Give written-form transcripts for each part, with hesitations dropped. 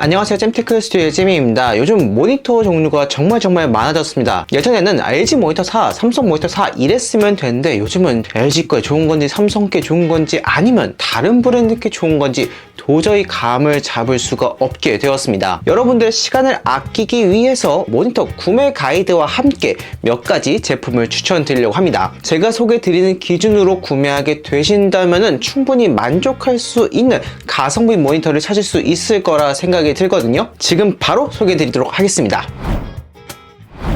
안녕하세요, 잼테크 스튜디오의 잼입니다. 요즘 모니터 종류가 정말 많아졌습니다. 예전에는 LG 모니터 사, 삼성 모니터 사 이랬으면 되는데 요즘은 LG 거 좋은 건지 삼성 게 좋은 건지 아니면 다른 브랜드 게 좋은 건지 도저히 감을 잡을 수가 없게 되었습니다. 여러분들의 시간을 아끼기 위해서 모니터 구매 가이드와 함께 몇 가지 제품을 추천드리려고 합니다. 제가 소개드리는 기준으로 구매하게 되신다면 충분히 만족할 수 있는 가성비 모니터를 찾을 수 있을 거라 생각이 들거든요. 지금 바로 소개드리도록 하겠습니다.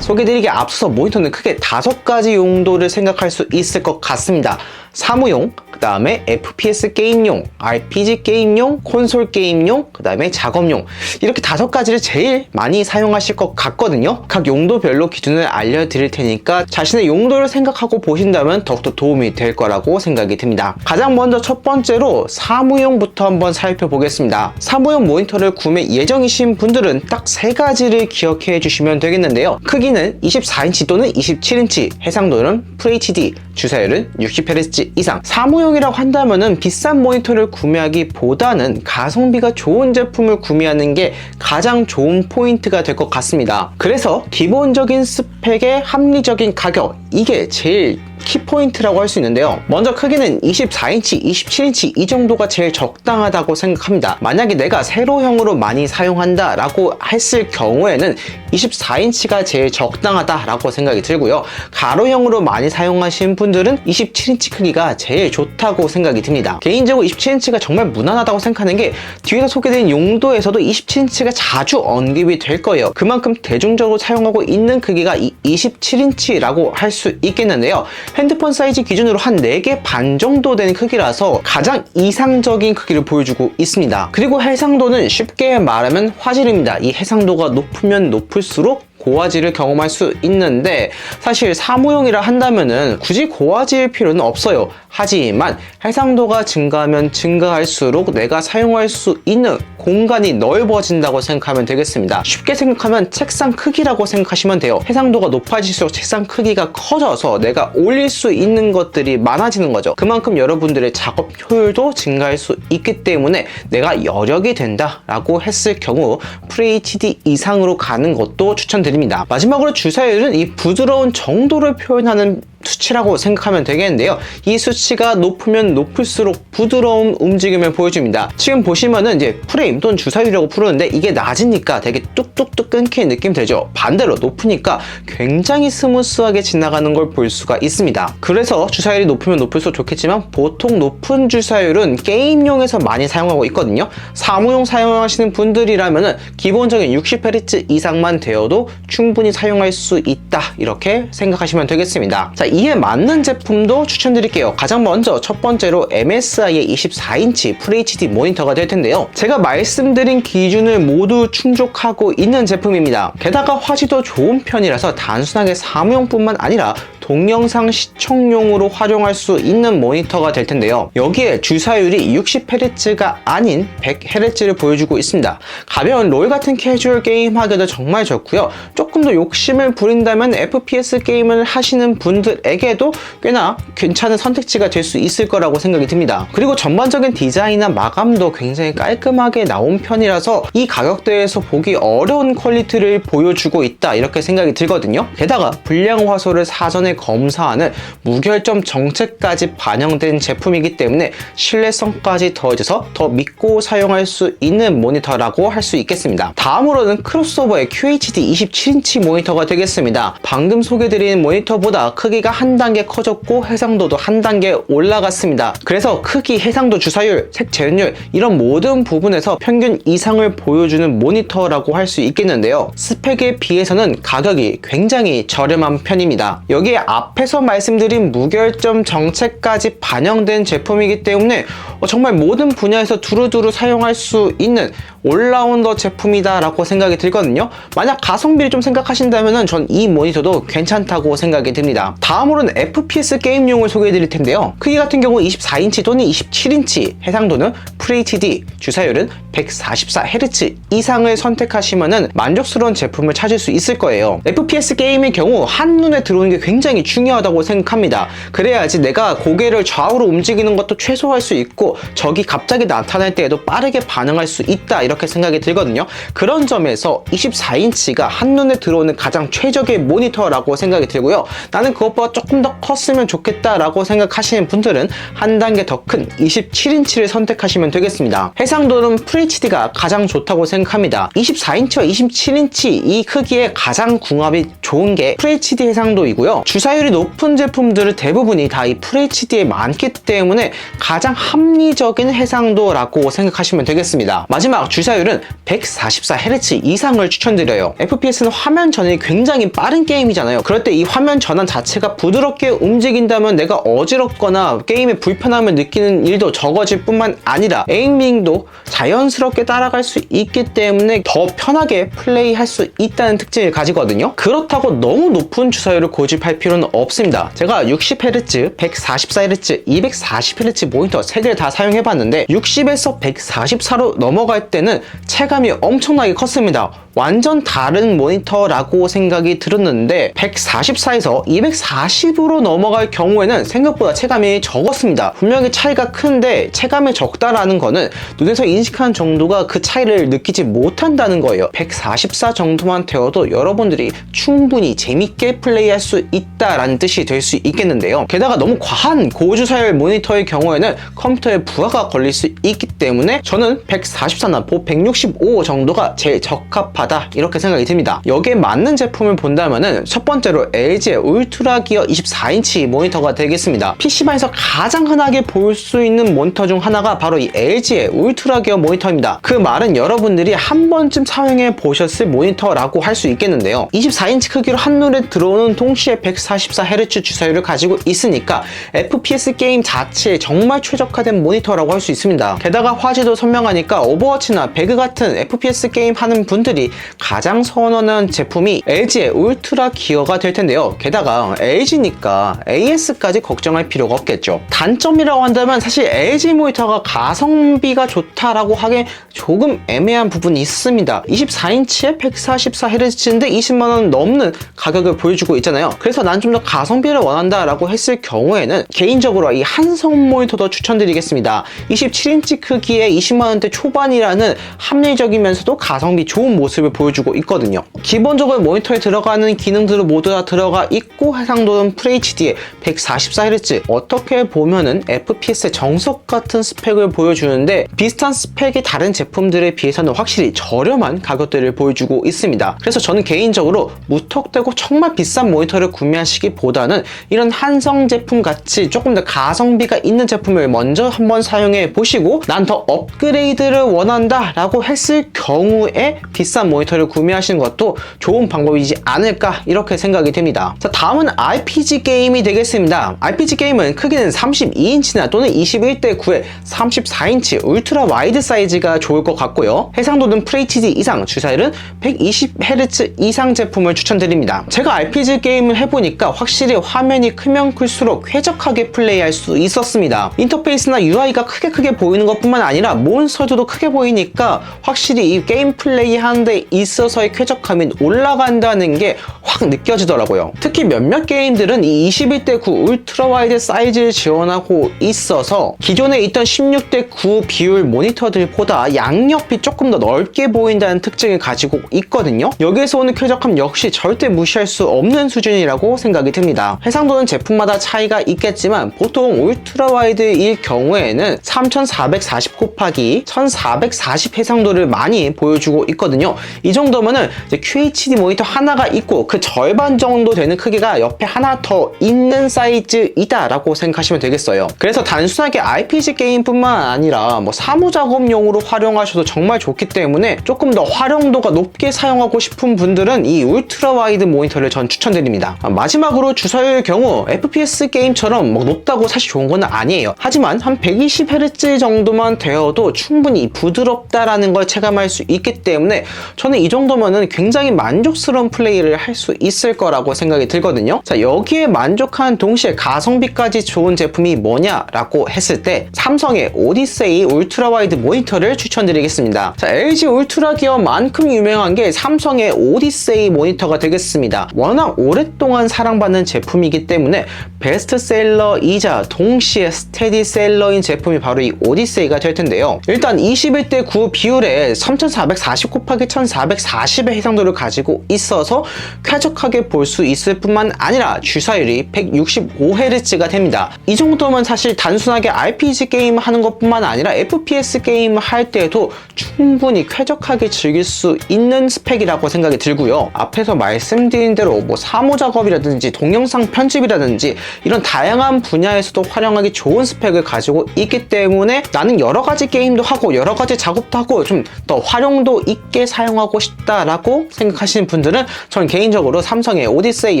소개드리기에 앞서서 모니터는 크게 5가지 용도를 생각할 수 있을 것 같습니다. 사무용, 그 다음에 FPS 게임용, RPG 게임용, 콘솔 게임용, 그 다음에 작업용, 이렇게 5가지를 제일 많이 사용하실 것 같거든요. 각 용도별로 기준을 알려드릴 테니까 자신의 용도를 생각하고 보신다면 더욱더 도움이 될 거라고 생각이 듭니다. 가장 먼저 첫 번째로 사무용부터 한번 살펴보겠습니다. 사무용 모니터를 구매 예정이신 분들은 딱 3가지를 기억해 주시면 되겠는데요. 크기는 24인치 또는 27인치, 해상도는 FHD, 주사율은 60Hz 이상. 사무용이라고 한다면은 비싼 모니터를 구매하기보다는 가성비가 좋은 제품을 구매하는 게 가장 좋은 포인트가 될 것 같습니다. 그래서 기본적인 스펙의 합리적인 가격, 이게 제일 키포인트라고 할 수 있는데요. 먼저 크기는 24인치, 27인치 이 정도가 제일 적당하다고 생각합니다. 만약에 내가 세로형으로 많이 사용한다 라고 했을 경우에는 24인치가 제일 적당하다라고 생각이 들고요. 가로형으로 많이 사용하시는 분들은 27인치 크기가 제일 좋다고 생각이 듭니다. 개인적으로 27인치가 정말 무난하다고 생각하는 게 뒤에서 소개된 용도에서도 27인치가 자주 언급이 될 거예요. 그만큼 대중적으로 사용하고 있는 크기가 27인치라고 할 수 있겠는데요. 핸드폰 사이즈 기준으로 한 4개 반 정도 되는 크기라서 가장 이상적인 크기를 보여주고 있습니다. 그리고 해상도는 쉽게 말하면 화질입니다. 이 해상도가 높으면 높을수록 고화질을 경험할 수 있는데 사실 사무용이라 한다면은 굳이 고화질 필요는 없어요. 하지만 해상도가 증가하면 증가할수록 내가 사용할 수 있는 공간이 넓어진다고 생각하면 되겠습니다. 쉽게 생각하면 책상 크기라고 생각하시면 돼요. 해상도가 높아질수록 책상 크기가 커져서 내가 올릴 수 있는 것들이 많아지는 거죠. 그만큼 여러분들의 작업 효율도 증가할 수 있기 때문에 내가 여력이 된다라고 했을 경우 FHD 이상으로 가는 것도 추천드립니다. 마지막으로 주사율은 이 부드러운 정도를 표현하는 수치라고 생각하면 되겠는데요. 이 수치가 높으면 높을수록 부드러운 움직임을 보여줍니다. 지금 보시면은 이제 프레임 또는 주사율이라고 부르는데 이게 낮으니까 되게 뚝뚝뚝 끊기는 느낌 들죠. 반대로 높으니까 굉장히 스무스하게 지나가는 걸 볼 수가 있습니다. 그래서 주사율이 높으면 높을수록 좋겠지만 보통 높은 주사율은 게임용에서 많이 사용하고 있거든요. 사무용 사용하시는 분들이라면은 기본적인 60Hz 이상만 되어도 충분히 사용할 수 있다, 이렇게 생각하시면 되겠습니다. 자, 이에 맞는 제품도 추천드릴게요. 가장 먼저 첫 번째로 MSI의 24인치 FHD 모니터가 될 텐데요. 제가 말씀드린 기준을 모두 충족하고 있는 제품입니다. 게다가 화질도 좋은 편이라서 단순하게 사무용뿐만 아니라 동영상 시청용으로 활용할 수 있는 모니터가 될 텐데요. 여기에 주사율이 60Hz가 아닌 100Hz를 보여주고 있습니다. 가벼운 롤 같은 캐주얼 게임 하기도 정말 좋고요. 조금 더 욕심을 부린다면 FPS 게임을 하시는 분들에게도 꽤나 괜찮은 선택지가 될 수 있을 거라고 생각이 듭니다. 그리고 전반적인 디자인이나 마감도 굉장히 깔끔하게 나온 편이라서 이 가격대에서 보기 어려운 퀄리티를 보여주고 있다, 이렇게 생각이 들거든요. 게다가 불량 화소를 사전에 검사하는 무결점 정책까지 반영된 제품이기 때문에 신뢰성까지 더해져서 더 믿고 사용할 수 있는 모니터라고 할 수 있겠습니다. 다음으로는 크로스오버의 QHD 27인치 모니터가 되겠습니다. 방금 소개드린 모니터보다 크기가 한 단계 커졌고 해상도도 한 단계 올라갔습니다. 그래서 크기, 해상도, 주사율, 색 재현율 이런 모든 부분에서 평균 이상을 보여주는 모니터라고 할 수 있겠는데요. 스펙에 비해서는 가격이 굉장히 저렴한 편입니다. 여기에 앞에서 말씀드린 무결점 정책까지 반영된 제품이기 때문에 정말 모든 분야에서 두루두루 사용할 수 있는 올라운더 제품이다 라고 생각이 들거든요. 만약 가성비를 좀 생각하신다면 전 이 모니터도 괜찮다고 생각이 듭니다. 다음으로는 FPS 게임용을 소개해 드릴 텐데요. 크기 같은 경우 24인치 또는 27인치, 해상도는 FHD, 주사율은 144Hz 이상을 선택하시면은 만족스러운 제품을 찾을 수 있을 거예요. FPS 게임의 경우 한눈에 들어오는 게 굉장히 중요하다고 생각합니다. 그래야지 내가 고개를 좌우로 움직이는 것도 최소화할 수 있고 적이 갑자기 나타날 때에도 빠르게 반응할 수 있다 이렇게 생각이 들거든요. 그런 점에서 24인치가 한눈에 들어오는 가장 최적의 모니터라고 생각이 들고요. 나는 그것보다 조금 더 컸으면 좋겠다라고 생각하시는 분들은 한 단계 더 큰 27인치를 선택하시면 되겠습니다. 해상도는 FHD가 가장 좋다고 생각합니다. 24인치와 27인치 이 크기에 가장 궁합이 좋은 게 FHD 해상도이고요. 주사율이 높은 제품들은 대부분이 다 이 FHD에 많기 때문에 가장 합리적인 해상도라고 생각하시면 되겠습니다. 마지막 주사율은 144Hz 이상을 추천드려요. FPS는 화면 전환이 굉장히 빠른 게임이잖아요. 그럴 때 이 화면 전환 자체가 부드럽게 움직인다면 내가 어지럽거나 게임에 불편함을 느끼는 일도 적어질 뿐만 아니라 에이밍도 자연스럽게 따라갈 수 있기 때문에 더 편하게 플레이할 수 있다는 특징을 가지거든요. 그렇다고 너무 높은 주사율을 고집할 필요는 없습니다. 제가 60Hz, 144Hz, 240Hz 모니터 3개를 다 사용해봤는데 60에서 144로 넘어갈 때는 체감이 엄청나게 컸습니다. 완전 다른 모니터라고 생각이 들었는데 144에서 240으로 넘어갈 경우에는 생각보다 체감이 적었습니다. 분명히 차이가 큰데 체감이 적다라는 거는 눈에서 인식하는 정도가 그 차이를 느끼지 못한다는 거예요. 144 정도만 되어도 여러분들이 충분히 재밌게 플레이할 수 있다라는 뜻이 될 수 있겠는데요. 게다가 너무 과한 고주사율 모니터의 경우에는 컴퓨터에 부하가 걸릴 수 있기 때문에 저는 144나 165 정도가 제일 적합하다 이렇게 생각이 듭니다. 여기에 맞는 제품을 본다면은 첫 번째로 LG의 울트라 기어 24인치 모니터가 되겠습니다. PC방에서 가장 흔하게 볼 수 있는 모니터 중 하나가 바로 이 LG의 울트라 기어 모니터입니다. 그 말은 여러분들이 한 번쯤 사용해 보셨을 모니터라고 할 수 있겠는데요. 24인치 크기로 한눈에 들어오는 동시에 144Hz 주사율을 가지고 있으니까 FPS 게임 자체에 정말 최적화된 모니터라고 할 수 있습니다. 게다가 화질도 선명하니까 오버워치나 배그 같은 FPS 게임 하는 분들이 가장 선호하는 제품이 LG의 울트라 기어가 될 텐데요. 게다가 LG니까 AS까지 걱정할 필요가 없겠죠. 단점이라고 한다면 사실 LG 모니터가 가성비가 좋다라고 하기엔 조금 애매한 부분이 있습니다. 24인치에 144Hz인데 20만원 넘는 가격을 보여주고 있잖아요. 그래서 난 좀 더 가성비를 원한다라고 했을 경우에는 개인적으로 이 한성 모니터도 추천드리겠습니다. 27인치 크기에 20만원대 초반이라는 합리적이면서도 가성비 좋은 모습을 보여주고 있거든요. 기본적으로 모니터에 들어가는 기능들은 모두 다 들어가 있고 해상도는 FHD에 144Hz 어떻게 보면은 FPS의 정석 같은 스펙을 보여주는데 비슷한 스펙의 다른 제품들에 비해서는 확실히 저렴한 가격대를 보여주고 있습니다. 그래서 저는 개인적으로 무턱대고 정말 비싼 모니터를 구매하시기보다는 이런 한성 제품 같이 조금 더 가성비가 있는 제품을 먼저 한번 사용해 보시고 난 더 업그레이드를 원한다 라고 했을 경우에 비싼 모니터를 구매하시는 것도 좋은 방법이지 않을까 이렇게 생각이 됩니다. 자, 다음은 RPG 게임이 되겠습니다. RPG 게임은 크기는 32인치나 또는 21:9의 34인치 울트라 와이드 사이즈가 좋을 것 같고요. 해상도는 FHD 이상, 주사율은 120Hz 이상 제품을 추천드립니다. 제가 RPG 게임을 해보니까 확실히 화면이 크면 클수록 쾌적하게 플레이할 수 있었습니다. 인터페이스나 UI가 크게 보이는 것뿐만 아니라 몬스터도 크게 보이니까 확실히 이 게임 플레이 하는데 있어서의 쾌적함이 올라간다는 게 확 느껴지더라고요. 특히 몇몇 게임들은 이 21:9 울트라 와이드 사이즈를 지원하고 있어서 기존에 있던 16:9 비율 모니터들보다 양옆이 조금 더 넓게 보인다는 특징을 가지고 있거든요. 여기에서 오는 쾌적함 역시 절대 무시할 수 없는 수준이라고 생각이 듭니다. 해상도는 제품마다 차이가 있겠지만 보통 울트라 와이드일 경우에는 3440 곱하기 1440 해상도를 많이 보여주고 있거든요. 이 정도면은 이제 QHD 모니터 하나가 있고 그 절반 정도 되는 크기가 옆에 하나 더 있는 사이즈이다 라고 생각하시면 되겠어요. 그래서 단순하게 RPG 게임뿐만 아니라 뭐 사무작업용으로 활용하셔도 정말 좋기 때문에 조금 더 활용도가 높게 사용하고 싶은 분들은 이 울트라 와이드 모니터를 전 추천드립니다. 마지막으로 주사율 경우 FPS 게임처럼 뭐 높다고 사실 좋은 건 아니에요. 하지만 한 120Hz 정도만 되어도 충분히 부드럽다라는 걸 체감할 수 있기 때문에 저는 이 정도면은 굉장히 만족스러운 플레이를 할 수 있을 거라고 생각이 들거든요. 자, 여기에 만족한 동시에 가성비까지 좋은 제품이 뭐냐라고 했을 때 삼성의 오디세이 울트라 와이드 모니터를 모니터를 추천드리겠습니다. 자, LG 울트라 기어만큼 유명한 게 삼성의 오디세이 모니터가 되겠습니다. 워낙 오랫동안 사랑받는 제품이기 때문에 베스트셀러이자 동시에 스테디셀러인 제품이 바로 이 오디세이가 될 텐데요. 일단 21대 9 비율에 3440 곱하기 1440의 해상도를 가지고 있어서 쾌적하게 볼 수 있을 뿐만 아니라 주사율이 165Hz가 됩니다. 이 정도면 사실 단순하게 RPG 게임 하는 것뿐만 아니라 FPS 게임 할 때도 충분히 쾌적하게 즐길 수 있는 스펙이라고 생각이 들고요. 앞에서 말씀드린 대로 뭐 사무 작업이라든지 동영상 편집이라든지 이런 다양한 분야에서도 활용하기 좋은 스펙을 가지고 있기 때문에 나는 여러 가지 게임도 하고 여러 가지 작업도 하고 좀 더 활용도 있게 사용하고 싶다라고 생각하시는 분들은 저는 개인적으로 삼성의 오디세이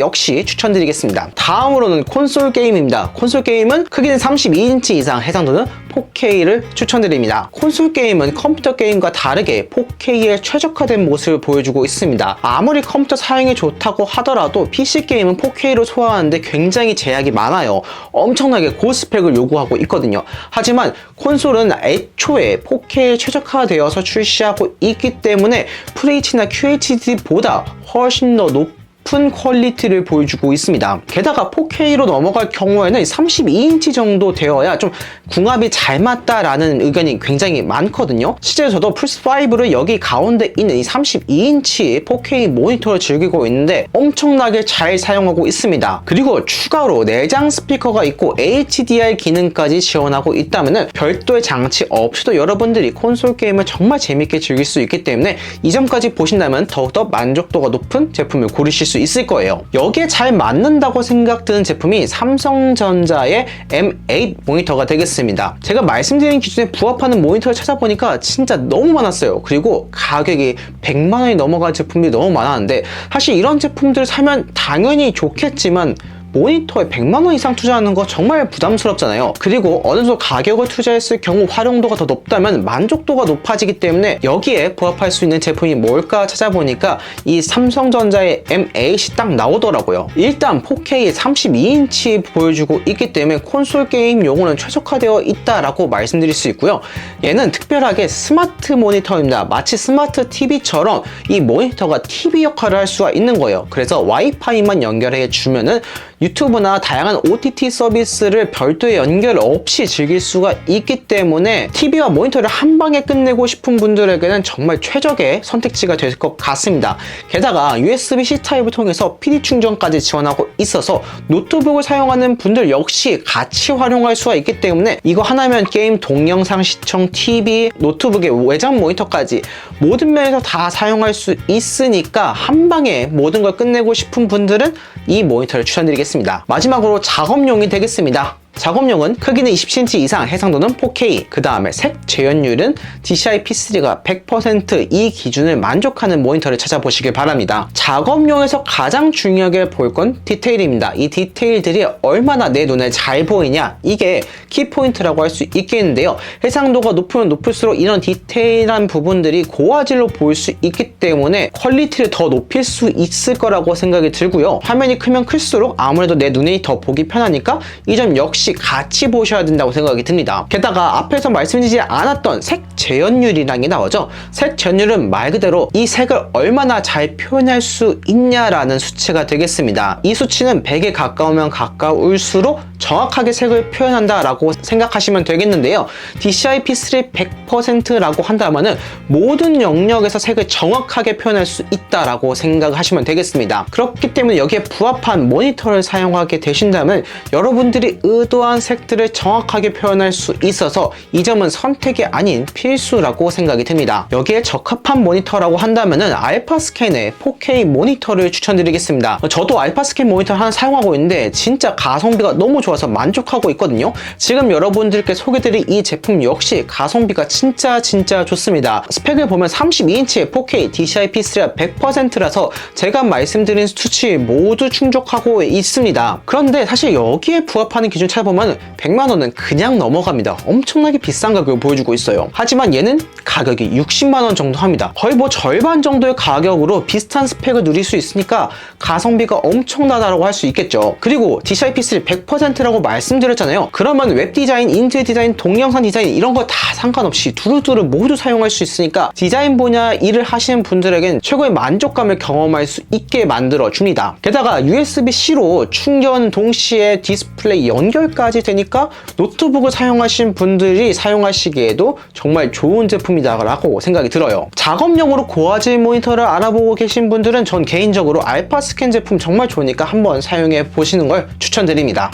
역시 추천드리겠습니다. 다음으로는 콘솔 게임입니다. 콘솔 게임은 크기는 32인치 이상, 해상도는 4K를 추천드립니다. 콘솔 게임은 컴퓨터 게임과 다르게 4K에 최적화된 모습을 보여주고 있습니다. 아무리 컴퓨터 사용이 좋다고 하더라도 PC 게임은 4K로 소화하는데 굉장히 제약이 많아요. 엄청나게 고스펙을 요구하고 있거든요. 하지만 콘솔은 애초에 4K에 최적화되어서 출시하고 있기 때문에 FHD나 QHD보다 훨씬 더 높은 퀄리티를 보여주고 있습니다. 게다가 4K로 넘어갈 경우에는 32인치 정도 되어야 좀 궁합이 잘 맞다라는 의견이 굉장히 많거든요. 실제로 저도 플스5를 여기 가운데 있는 이 32인치 4K 모니터를 즐기고 있는데 엄청나게 잘 사용하고 있습니다. 그리고 추가로 내장 스피커가 있고 HDR 기능까지 지원하고 있다면 별도의 장치 없이도 여러분들이 콘솔 게임을 정말 재밌게 즐길 수 있기 때문에 이 점까지 보신다면 더욱더 만족도가 높은 제품을 고르실 수 있을 거예요. 여기에 잘 맞는다고 생각드는 제품이 삼성전자의 M8 모니터가 되겠습니다. 제가 말씀드린 기준에 부합하는 모니터를 찾아보니까 진짜 너무 많았어요. 그리고 가격이 100만 원이 넘어갈 제품들이 너무 많았는데 사실 이런 제품들을 사면 당연히 좋겠지만 모니터에 100만 원 이상 투자하는 거 정말 부담스럽잖아요. 그리고 어느 정도 가격을 투자했을 경우 활용도가 더 높다면 만족도가 높아지기 때문에 여기에 부합할 수 있는 제품이 뭘까 찾아보니까 이 삼성전자의 M8이 딱 나오더라고요. 일단 4K 32인치 보여주고 있기 때문에 콘솔 게임용으로는 최적화되어 있다라고 말씀드릴 수 있고요. 얘는 특별하게 스마트 모니터입니다. 마치 스마트 TV처럼 이 모니터가 TV 역할을 할 수가 있는 거예요. 그래서 와이파이만 연결해 주면은 유튜브나 다양한 OTT 서비스를 별도의 연결 없이 즐길 수가 있기 때문에 TV와 모니터를 한 방에 끝내고 싶은 분들에게는 정말 최적의 선택지가 될 것 같습니다. 게다가 USB-C 타입을 통해서 PD 충전까지 지원하고 있어서 노트북을 사용하는 분들 역시 같이 활용할 수가 있기 때문에 이거 하나면 게임, 동영상 시청, TV, 노트북의 외장 모니터까지 모든 면에서 다 사용할 수 있으니까 한 방에 모든 걸 끝내고 싶은 분들은 이 모니터를 추천드리겠습니다. 마지막으로 작업용이 되겠습니다. 작업용은 크기는 20cm 이상, 해상도는 4K, 그 다음에 색 재현율은 DCI P3가 100% 이 기준을 만족하는 모니터를 찾아보시길 바랍니다. 작업용에서 가장 중요하게 볼 건 디테일입니다. 이 디테일들이 얼마나 내 눈에 잘 보이냐, 이게 키포인트라고 할 수 있겠는데요. 해상도가 높으면 높을수록 이런 디테일한 부분들이 고화질로 보일 수 있기 때문에 퀄리티를 더 높일 수 있을 거라고 생각이 들고요. 화면이 크면 클수록 아무래도 내 눈이 더 보기 편하니까 이 점 역시 같이 보셔야 된다고 생각이 듭니다. 게다가 앞에서 말씀드리지 않았던 색 재현율이라는 게 나오죠. 색 재현율은 말 그대로 이 색을 얼마나 잘 표현할 수 있냐라는 수치가 되겠습니다. 이 수치는 100에 가까우면 가까울수록 정확하게 색을 표현한다라고 생각하시면 되겠는데요. DCI P3 100%라고 한다면은 모든 영역에서 색을 정확하게 표현할 수 있다라고 생각하시면 되겠습니다. 그렇기 때문에 여기에 부합한 모니터를 사용하게 되신다면 여러분들이 의도한 색들을 정확하게 표현할 수 있어서 이 점은 선택이 아닌 필수라고 생각이 듭니다. 여기에 적합한 모니터라고 한다면은 알파스캔의 4K 모니터를 추천드리겠습니다. 저도 알파스캔 모니터를 하나 사용하고 있는데 진짜 가성비가 너무 좋아서 만족하고 있거든요. 지금 여러분들께 소개드릴 이 제품 역시 가성비가 진짜 좋습니다. 스펙을 보면 32인치의 4K DCI P3가 100%라서 제가 말씀드린 수치 모두 충족하고 있습니다. 그런데 사실 여기에 부합하는 기준 찾아 찾아보면 100만원은 그냥 넘어갑니다. 엄청나게 비싼 가격을 보여주고 있어요. 하지만 얘는 가격이 60만원 정도 합니다. 거의 뭐 절반 정도의 가격으로 비슷한 스펙을 누릴 수 있으니까 가성비가 엄청나다라고 할 수 있겠죠. 그리고 DCI P3 100%라고 말씀드렸잖아요. 그러면 웹 디자인, 인테리어 디자인, 동영상 디자인 이런 거 다 상관없이 두루두루 모두 사용할 수 있으니까 디자인 분야 일을 하시는 분들에겐 최고의 만족감을 경험할 수 있게 만들어 줍니다. 게다가 USB-C로 충전 동시에 디스플레이 연결까지 되니까 노트북을 사용하신 분들이 사용하시기에도 정말 좋은 제품이다라고 생각이 들어요. 작업용으로 고화질 모니터를 알아보고 계신 분들은 전 개인적으로 알파스캔 제품 정말 좋으니까 한번 사용해 보시는 걸 추천드립니다.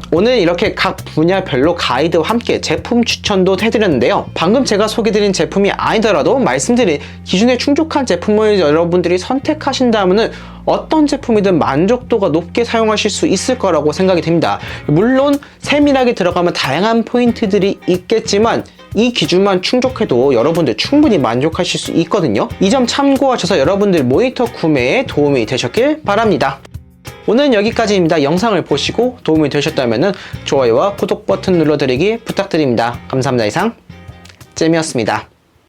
오늘 이렇게 각 분야별로 가이드와 함께 제품 추천도 해드렸는데요. 방금 제가 소개드린 제품이 아니더라도 말씀드린 기준에 충족한 제품을 여러분들이 선택하신다면 어떤 제품이든 만족도가 높게 사용하실 수 있을 거라고 생각이 됩니다. 물론 세밀하게 들어가면 다양한 포인트들이 있겠지만 이 기준만 충족해도 여러분들 충분히 만족하실 수 있거든요. 이 점 참고하셔서 여러분들 모니터 구매에 도움이 되셨길 바랍니다. 오늘은 여기까지입니다. 영상을 보시고 도움이 되셨다면 좋아요와 구독 버튼 눌러드리기 부탁드립니다. 감사합니다. 이상 잼이었습니다.